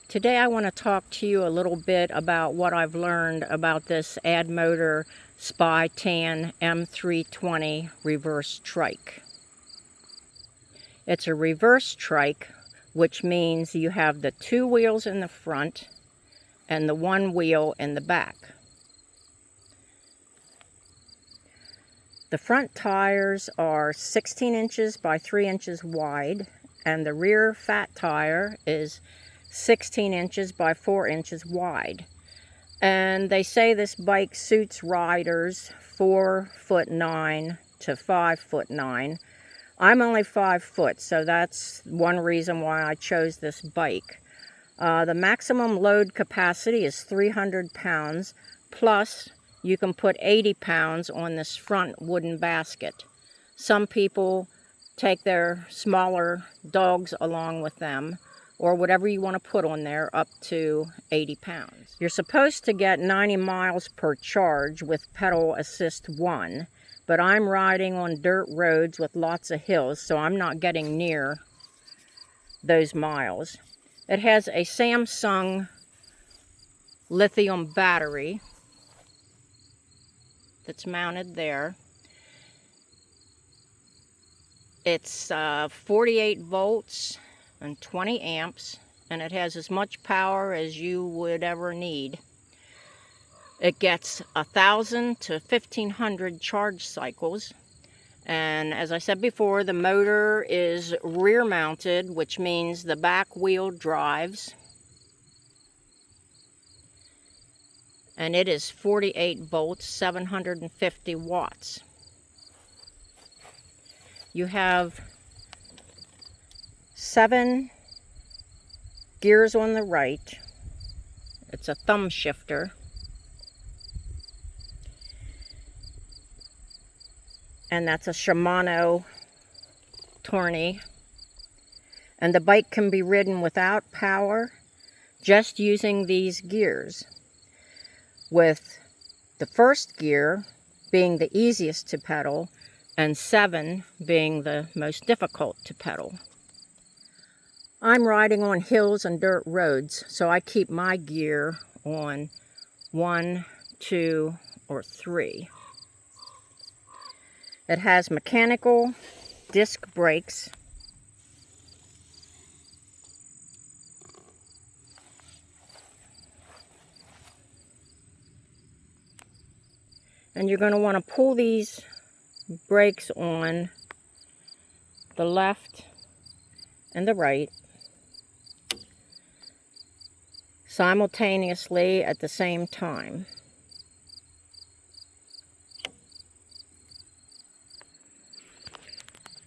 Today I want to talk to you a little bit about what I've learned about this Addmotor Spytan M-320 reverse trike. It's a reverse trike, which means you have the two wheels in the front and the one wheel in the back. The front tires are 16 inches by 3 inches wide, and the rear fat tire is 16 inches by 4 inches wide. And they say this bike suits riders 4'9" to 5'9". I'm only 5 foot, so that's one reason why I chose this bike. The maximum load capacity is 300 pounds, plus you can put 80 pounds on this front wooden basket. Some people take their smaller dogs along with them, or whatever you want to put on there, up to 80 pounds. You're supposed to get 90 miles per charge with pedal assist 1, but I'm riding on dirt roads with lots of hills, so I'm not getting near those miles. It has a Samsung lithium battery that's mounted there. It's 48 volts and 20 amps, and it has as much power as you would ever need. It gets 1,000 to 1,500 charge cycles, and as I said before, the motor is rear mounted, which means the back wheel drives, and it is 48 volts, 750 watts. You have 7 gears on the right. It's a thumb shifter. And that's a Shimano tourney. And the bike can be ridden without power, just using these gears, with the first gear being the easiest to pedal and 7 being the most difficult to pedal. I'm riding on hills and dirt roads, so I keep my gear on 1, 2, or 3. It has mechanical disc brakes, and you're going to want to pull these brakes on the left and the right simultaneously at the same time.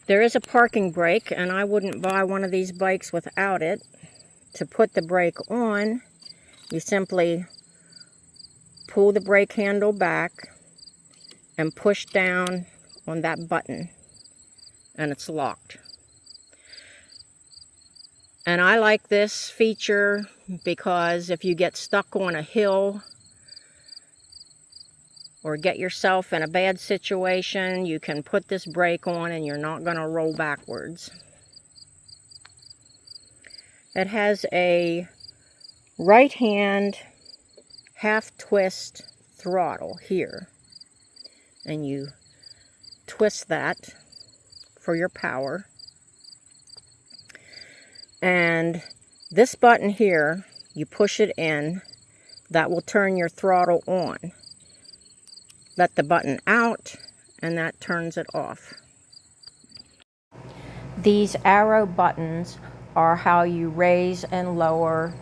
There is a parking brake, and I wouldn't buy one of these bikes without it. To put the brake on, you simply pull the brake handle back and push down on that button, and it's locked. And I like this feature because if you get stuck on a hill or get yourself in a bad situation, you can put this brake on and you're not going to roll backwards. It has a right hand half twist throttle here, and you twist that for your power. And this button here, you push it in, that will turn your throttle on. Let the button out, and that turns it off. These arrow buttons are how you raise and lower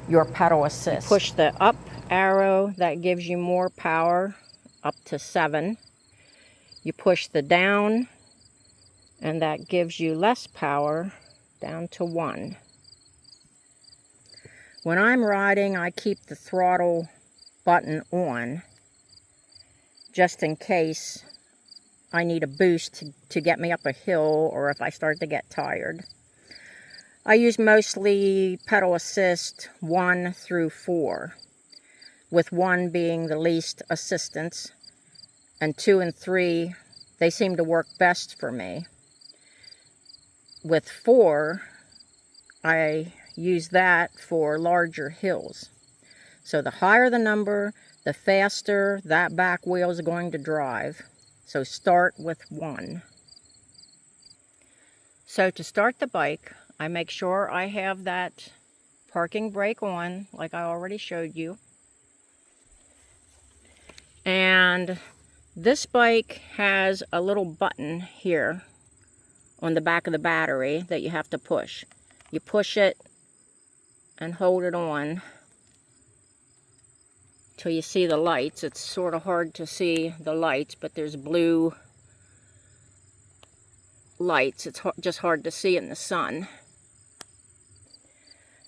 your pedal assist. You push the up arrow, that gives you more power, up to 7. You push the down, and that gives you less power, down to 1. When I'm riding, I keep the throttle button on, just in case I need a boost to get me up a hill, or if I start to get tired. I use mostly pedal assist 1 through 4, with 1 being the least assistance, and 2 and 3, they seem to work best for me. With 4, I use that for larger hills. So the higher the number, the faster that back wheel is going to drive. So start with 1. So to start the bike, I make sure I have that parking brake on, like I already showed you. And this bike has a little button here on the back of the battery that you have to push. You push it and hold it on till you see the lights. It's sort of hard to see the lights, but there's blue lights. It's just hard to see in the sun.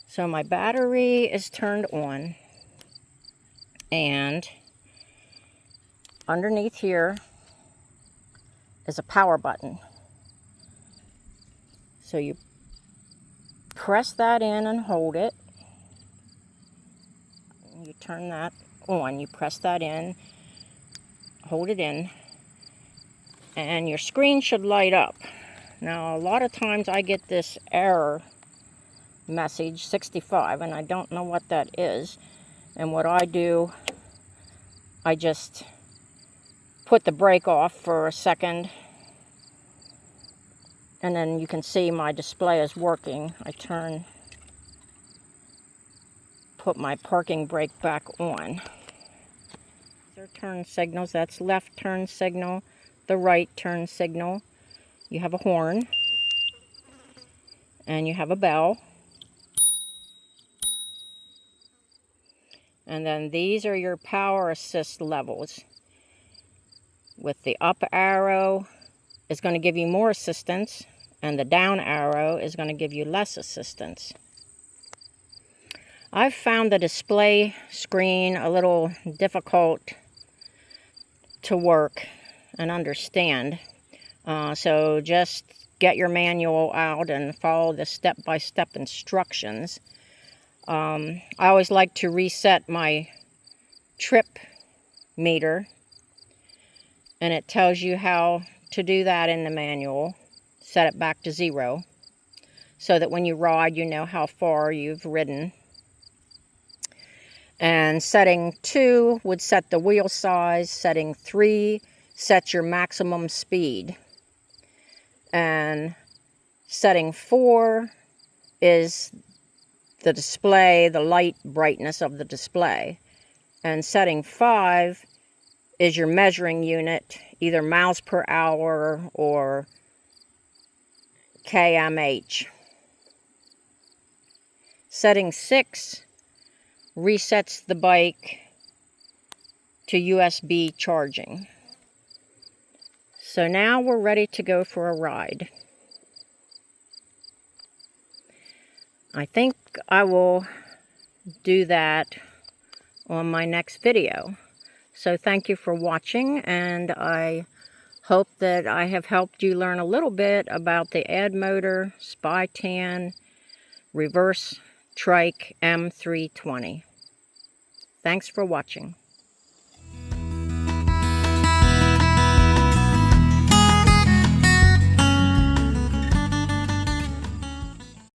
So my battery is turned on, and underneath here is a power button. So you press that in and hold it. You turn that on, you press that in, hold it in, and your screen should light up. Now, a lot of times I get this error message, 65, and I don't know what that is. And what I do, I just put the brake off for a second, and then you can see my display is working. I put my parking brake back on. These are turn signals. That's left turn signal, the right turn signal. You have a horn, and you have a bell. And then these are your power assist levels. With the up arrow is going to give you more assistance, and the down arrow is going to give you less assistance. I've found the display screen a little difficult to work and understand. So just get your manual out and follow the step-by-step instructions. I always like to reset my trip meter, and it tells you how to do that in the manual. Set it back to 0 so that when you ride, you know how far you've ridden. And setting 2 would set the wheel size. Setting 3 sets your maximum speed. And setting 4 is the display, the light brightness of the display. And setting 5 is your measuring unit, either miles per hour or kmh. Setting 6 resets the bike to USB charging. So now we're ready to go for a ride. I think I will do that on my next video. So thank you for watching, and I hope that I have helped you learn a little bit about the Addmotor Spytan reverse trike M-320. Thanks for watching.